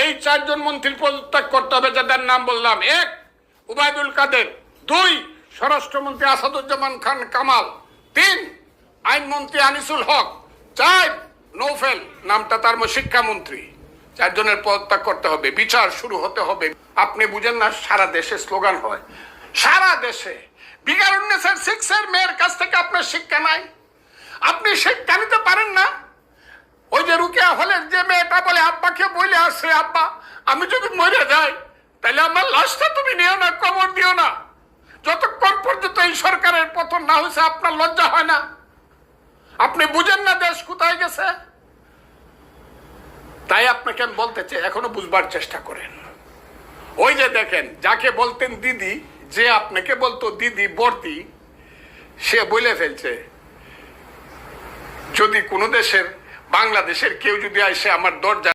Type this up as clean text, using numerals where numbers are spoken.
এই 4 জন মন্ত্রীর পদত্যাগ করতে হবে, যাদের নাম বললাম। 1 উবাইদুল কাদের, 2 স্বরাষ্ট্রমন্ত্রী আসাদুজ্জামান খান কামাল, 3 আইনমন্ত্রী আনিসুল হক, 4 নৌফেল, নামটা তার শিক্ষামন্ত্রী। 4 জনের পদত্যাগ করতে হবে, বিচার শুরু হতে হবে। আপনি বুঝেন না, সারা দেশে স্লোগান হয়, সারা দেশে। বিগারুন্নেসের 6 মেয়ের কাছ থেকে আপনার শিক্ষা নাই? আপনি শিক্ষা নিতে পারেন না? ওই যে রুকিয়া হলের যে মেয়েটা বলে আব্বাকে বলে আসছে, আব্বা আমি যদি মরে যাই তাহলে আমার লাশটা তুমি নিও না, কবর দিও না। যতক্ষণ পর্যন্ত এই সরকারের পতন না হয়েছে আপনার লজ্জা হয় না? আপনি বুঝেন না দেশ কোথায় গেছে? তাই আপনাকে আমি বলতে চাই, এখনো বুঝবার চেষ্টা করেন। ওই যে দেখেন, যাকে বলতেন দিদি, যে আপনাকে বলতো দিদি বর্দি, সে বলে ফেলছে যদি কোনো দেশের, বাংলাদেশের কেউ যদি আসে আমার দরজা